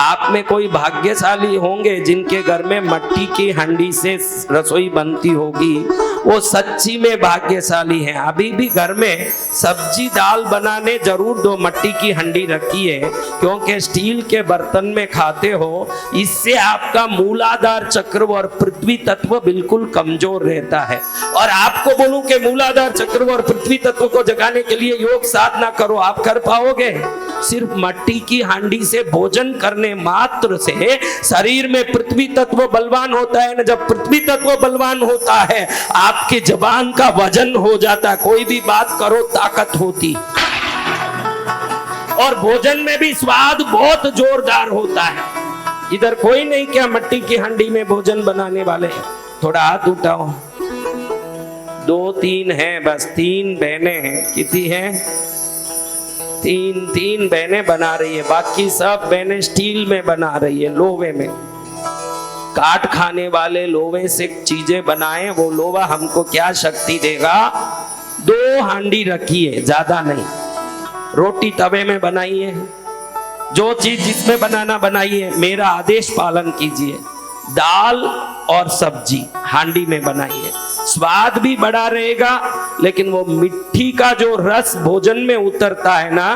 आप में कोई भाग्यशाली होंगे जिनके घर में मिट्टी की हांडी से रसोई बनती होगी, वो सच्ची में भाग्यशाली हैं। अभी भी घर में सब्जी दाल बनाने जरूर दो मिट्टी की हांडी रखी है, क्योंकि स्टील के बर्तन में खाते हो, इससे आपका मूलाधार चक्र और पृथ्वी तत्व बिल्कुल कमजोर रहता है। और आपको बोलूं कि मूलाधार चक्र और पृथ्वी तत्व को जगाने के लिए योग साधना करो, आप कर पाओगे? सिर्फ मिट्टी की हांडी से भोजन करने मात्र से शरीर में पृथ्वी तत्व बलवान होता है ना। जब पृथ्वी तत्व बलवान होता है, आपके जबान का वजन हो जाता है, कोई भी बात करो ताकत होती, और भोजन में भी स्वाद बहुत जोरदार होता है। इधर कोई नहीं क्या मिट्टी की हांडी में भोजन बनाने वाले? थोड़ा हाथ उठाओ। 2-3 हैं, बस 3 बहनें हैं। कितनी हैं? 3 बहनें बना रही है, बाकी सब बहनें स्टील में बना रही है, लोहे में। काट खाने वाले लोहे से चीजें बनाएं, वो लोहा हमको क्या शक्ति देगा? 2 हांडी रखी है, ज्यादा नहीं। रोटी तवे में बनाइए, जो चीज जिसमें बनाना बनाइए, मेरा आदेश पालन कीजिए। दाल और सब्जी हांडी में बनाइए, स्वाद भी बड़ा रहेगा, लेकिन वो मिट्टी का जो रस भोजन में उतरता है ना,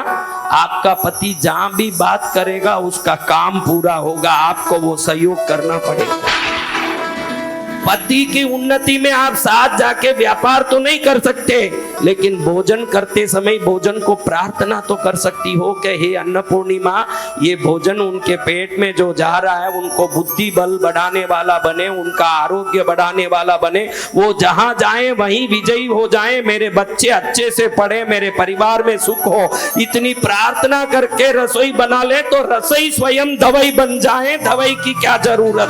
आपका पति जहां भी बात करेगा उसका काम पूरा होगा, आपको वो सहयोग करना पड़ेगा। पति की उन्नति में आप साथ जाके व्यापार तो नहीं कर सकते, लेकिन भोजन करते समय भोजन को प्रार्थना तो कर सकती हो कि हे अन्नपूर्णिमा, ये भोजन उनके पेट में जो जा रहा है उनको बुद्धि बल बढ़ाने वाला बने, उनका आरोग्य बढ़ाने वाला बने, वो जहां जाए वहीं विजयी हो जाए, मेरे बच्चे अच्छे से पढ़े, मेरे परिवार में सुख हो। इतनी प्रार्थना करके रसोई बना ले तो रसोई स्वयं दवाई बन जाए, दवाई की क्या जरूरत।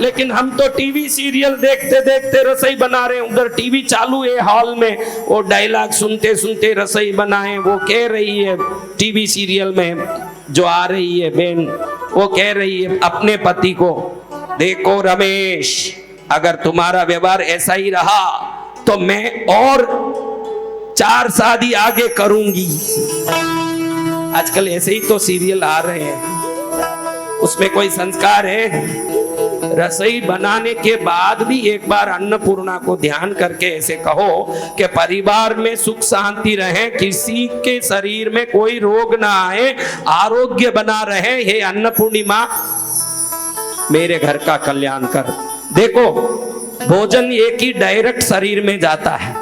लेकिन हम तो टीवी सीरियल देखते देखते रसोई बना रहे हैं, उधर टीवी चालू है हॉल में, वो डायलॉग सुनते सुनते रसोई बनाए। वो कह रही है टीवी सीरियल में जो आ रही है बहन, वो कह रही है अपने पति को, देखो रमेश, अगर तुम्हारा व्यवहार ऐसा ही रहा तो मैं और 4 शादी आगे करूंगी। आजकल ऐसे ही तो सीरियल आ रहे हैं, उसमें कोई संस्कार है? रसोई बनाने के बाद भी एक बार अन्नपूर्णा को ध्यान करके ऐसे कहो कि परिवार में सुख शांति रहे, किसी के शरीर में कोई रोग ना आए, आरोग्य बना रहे। हे अन्नपूर्णिमा, मेरे घर का कल्याण कर। देखो, भोजन एक ही डायरेक्ट शरीर में जाता है।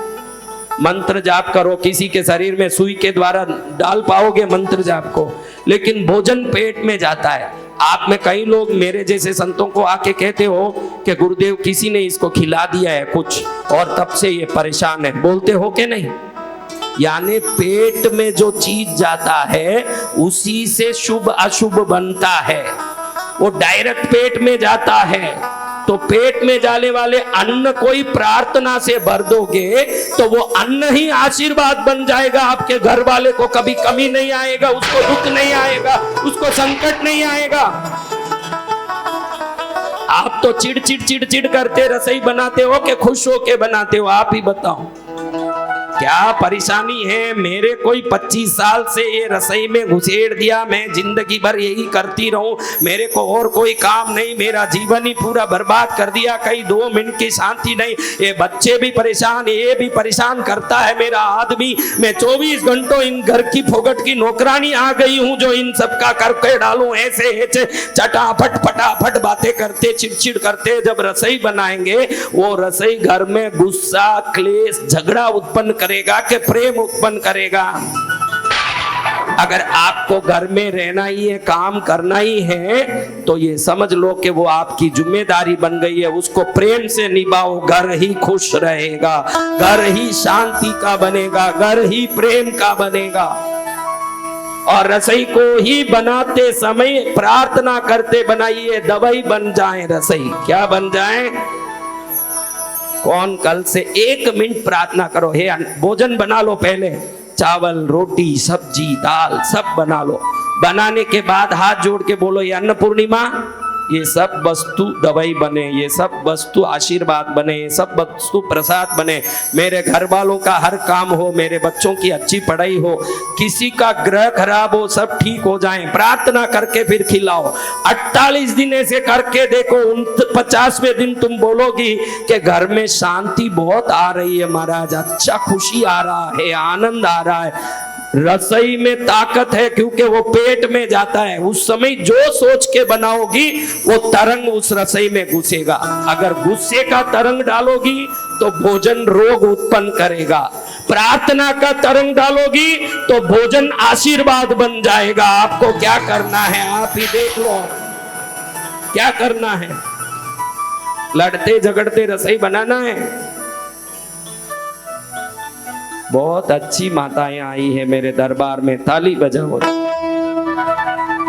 मंत्र जाप करो, किसी के शरीर में सुई के द्वारा डाल पाओगे मंत्र जाप को, लेकिन भोजन पेट में जाता है। आप में कई लोग मेरे जैसे संतों को आके कहते हो कि गुरुदेव किसी ने इसको खिला दिया है कुछ और तब से ये परेशान है, बोलते हो कि नहीं? यानी पेट में जो चीज जाता है उसी से शुभ अशुभ बनता है, वो डायरेक्ट पेट में जाता है। तो पेट में जाने वाले अन्न कोई प्रार्थना से भर दोगे तो वो अन्न ही आशीर्वाद बन जाएगा। आपके घर वाले को कभी कमी नहीं आएगा, उसको दुख नहीं आएगा, उसको संकट नहीं आएगा। आप तो चिड़ चिड़ चिड़ चिड़ करते रसोई बनाते हो कि खुश होके बनाते हो? आप ही बताओ क्या परेशानी है? मेरे कोई 25 साल से ये रसोई में घुसेड़ दिया, मैं जिंदगी भर यही करती रहूं, मेरे को और कोई काम नहीं, मेरा जीवन ही पूरा बर्बाद कर दिया, कहीं 2 मिनट की शांति नहीं। ये बच्चे भी परेशान, ये भी परेशान करता है मेरा आदमी। मैं 24 घंटों इन घर की फोगट की नौकरानी आ गई हूं जो इन सबका करके डालूं, ऐसे ऐसे चटाफट फटाफट बातें करते, चिड़चिड़ करते। जब रसोई बनाएंगे वो रसोई घर में गुस्सा, क्लेश, झगड़ा उत्पन्न करेगा कि प्रेम उत्पन्न करेगा? अगर आपको घर में रहना ही है, काम करना ही है, तो ये समझ लो कि वो आपकी जिम्मेदारी बन गई है, उसको प्रेम से निभाओ। घर ही खुश रहेगा, घर ही शांति का बनेगा, घर ही प्रेम का बनेगा। और रसोई को ही बनाते समय प्रार्थना करते बनाइए, दवाई बन जाए रसोई। क्या बन जाए? कौन कल से 1 मिनट प्रार्थना करो, हे भोजन बना लो, पहले चावल रोटी सब्जी दाल सब बना लो। बनाने के बाद हाथ जोड़ के बोलो, ये अन्नपूर्णिमा ये सब वस्तु दवाई बने, ये सब वस्तु आशीर्वाद बने, ये सब वस्तु प्रसाद बने, मेरे घर वालों का हर काम हो, मेरे बच्चों की अच्छी पढ़ाई हो, किसी का ग्रह खराब हो, सब ठीक हो जाए, प्रार्थना करके फिर खिलाओ। 48 दिन ऐसे करके देखो, 50वें दिन तुम बोलोगी कि घर में शांति बहुत आ रही है महाराज, अच्छा खुशी आ रहा है, आनंद आ रहा है। रसोई में ताकत है क्योंकि वो पेट में जाता है। उस समय जो सोच के बनाओगी वो तरंग उस रसोई में घुसेगा। अगर गुस्से का तरंग डालोगी तो भोजन रोग उत्पन्न करेगा, प्रार्थना का तरंग डालोगी तो भोजन आशीर्वाद बन जाएगा। आपको क्या करना है आप ही देख लो, क्या करना है। लड़ते झगड़ते रसोई बनाना है। बहुत अच्छी माताएं आई है मेरे दरबार में, ताली बजाओ।